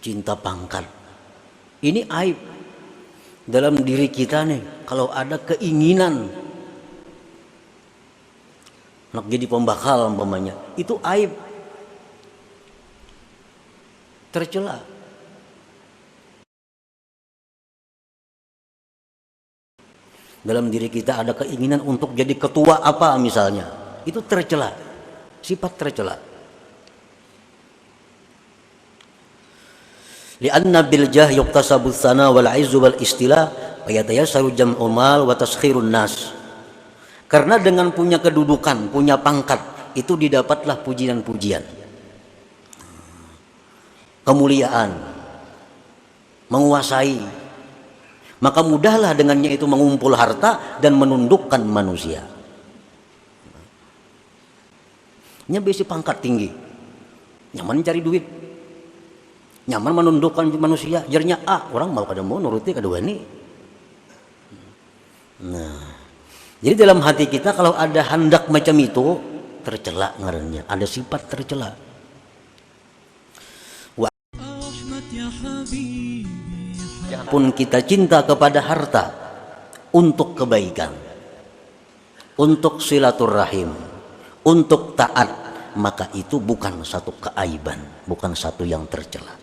cinta pangkat. Ini aib dalam diri kita nih. Kalau ada keinginan nak jadi pembakal umpamanya, itu aib, tercela. Dalam diri kita ada keinginan untuk jadi ketua apa misalnya, itu tercela, sifat tercela. Li'anna bil jah yuktasabu tsana wal 'izzu wal istila wa yatayassaru jam'ul mal wa taskhirun nas. Karena dengan punya kedudukan, punya pangkat, itu didapatlah pujian-pujian, kemuliaan, menguasai. Maka mudahlah dengannya itu mengumpul harta dan menundukkan manusia. Nya besi pangkat tinggi, nyaman cari duit, nyaman menundukkan manusia. Jarnya orang mau kada mau nuruti kada wani. Nah, jadi dalam hati kita kalau ada hendak macam itu, tercela ngarannya, ada sifat tercela. Pun kita cinta kepada harta untuk kebaikan, untuk silaturahim, untuk taat, maka itu bukan satu keaiban, bukan satu yang tercela.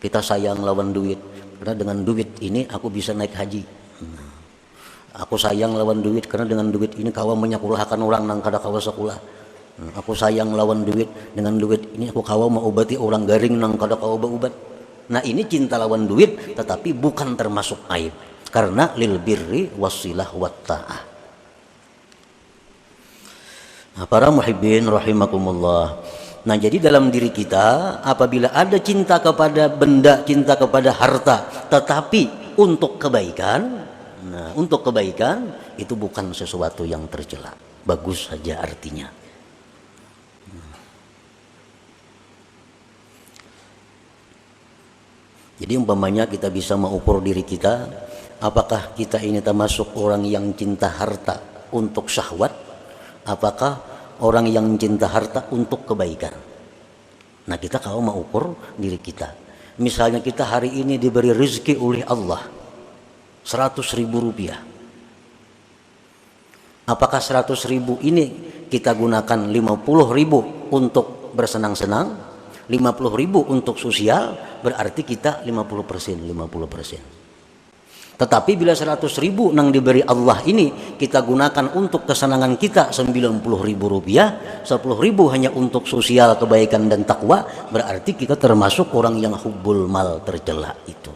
Kita sayang lawan duit, karena dengan duit ini aku bisa naik haji. Aku sayang lawan duit karena dengan duit ini kawa menyekolahkan orang nang kada kawa sekolah. Aku sayang lawan duit, dengan duit ini aku kawa mengobati orang garing nang kada kawa berobat. Nah, ini cinta lawan duit, tetapi bukan termasuk aib, karena lil birri wasilah wat ta'ah. Nah, para muhibbin rahimakumullah. Nah, jadi dalam diri kita apabila ada cinta kepada benda, cinta kepada harta, tetapi untuk kebaikan, nah, untuk kebaikan itu bukan sesuatu yang tercela, bagus saja artinya. Jadi umpamanya kita bisa mengukur diri kita, apakah kita ini termasuk orang yang cinta harta untuk syahwat, apakah orang yang cinta harta untuk kebaikan. Nah, kita kalau mengukur diri kita, misalnya kita hari ini diberi rezeki oleh Allah 100.000 rupiah, apakah 100.000 ini kita gunakan 50.000 untuk bersenang-senang, 50.000 untuk sosial, berarti kita 50%. Tetapi bila 100.000 nang diberi Allah ini kita gunakan untuk kesenangan kita 90.000 rupiah, 10.000 hanya untuk sosial, kebaikan dan takwa, berarti kita termasuk orang yang hubbul mal, tercela itu.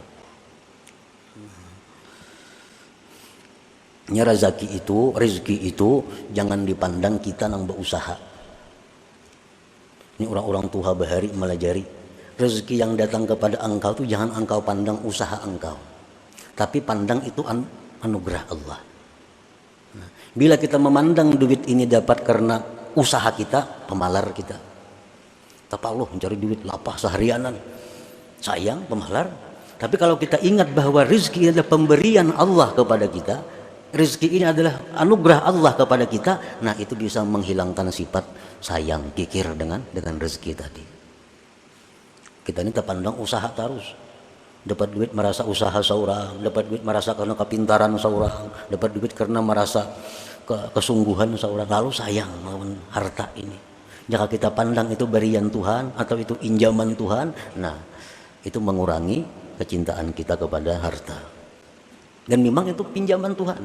Rezeki itu jangan dipandang kita nang berusaha. Ini orang-orang tua bahari melajari, rezeki yang datang kepada engkau itu jangan engkau pandang usaha engkau, tapi pandang itu anugerah Allah. Nah, bila kita memandang duit ini dapat karena usaha kita, pemalar kita. Tapi Allah mencari duit lapah seharianan, sayang pemalar. Tapi kalau kita ingat bahwa rezeki ini adalah pemberian Allah kepada kita, rezeki ini adalah anugerah Allah kepada kita, nah itu bisa menghilangkan sifat sayang, kikir dengan rezeki tadi. Kita ini terpandang usaha terus, dapat duit merasa usaha seorang, dapat duit merasa karena kepintaran seorang, dapat duit karena merasa kesungguhan seorang, lalu sayang lawan harta ini. Jika kita pandang itu berian Tuhan atau itu injaman Tuhan, nah itu mengurangi kecintaan kita kepada harta. Dan memang itu pinjaman Tuhan.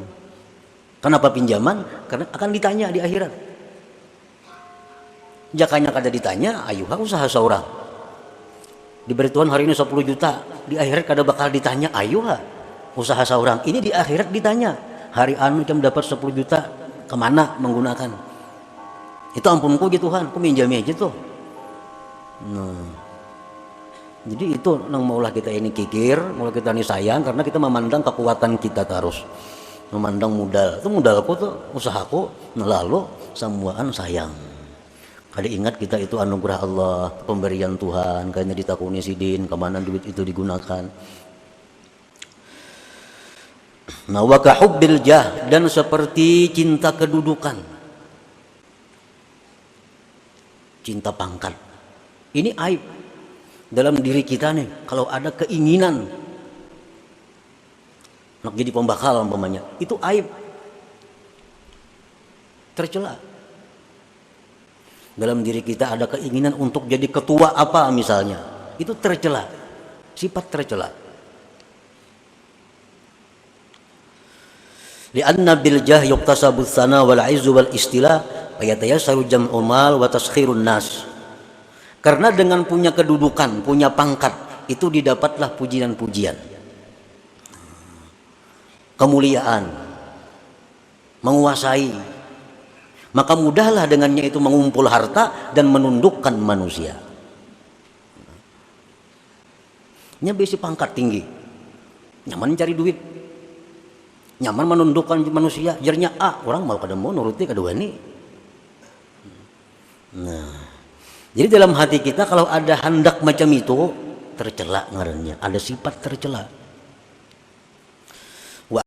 Kenapa pinjaman? Karena akan ditanya di akhirat. Jakanya kada ditanya, ayuha usaha seorang. Diberi Tuhan hari ini 10 juta, di akhirat kada bakal ditanya, ayuha usaha seorang. Ini di akhirat ditanya, hari anu jam dapat 10 juta, kemana menggunakan? Itu ampunku gitu Tuhan, aku minjami aja tuh. Nah, jadi itu nang maulah kita ini kikir, maulah kita ini sayang, karena kita memandang kekuatan kita terus. Memandang modal, itu modalku tuh, usahaku, nah lalu semuaan sayang. Kada ingat kita itu anugerah Allah, pemberian Tuhan, kayaknya ditakuni sidin, kemana duit itu digunakan. Nah, wa kahubbil jah, dan seperti cinta kedudukan, cinta pangkat, ini aib dalam diri kita nih, kalau ada keinginan nak jadi pembakal umpamanya, itu aib, tercela. Dalam diri kita ada keinginan untuk jadi ketua apa misalnya, itu tercela, sifat tercela. Li'anna bil jah yuktasabu tsana wal izzu wal istila fayatayassaru jam'ul mal wa taskhirun nas. Karena dengan punya kedudukan, punya pangkat, itu didapatlah pujian-pujian, kemuliaan, menguasai. Maka mudahlah dengannya itu mengumpul harta dan menundukkan manusia. Nya besi pangkat tinggi, nyaman cari duit, nyaman menundukkan manusia. Jernya orang mau kada mau nuruti kedua ini. Nah, jadi dalam hati kita kalau ada hendak macam itu, tercela ngarannya, ada sifat tercela. Wa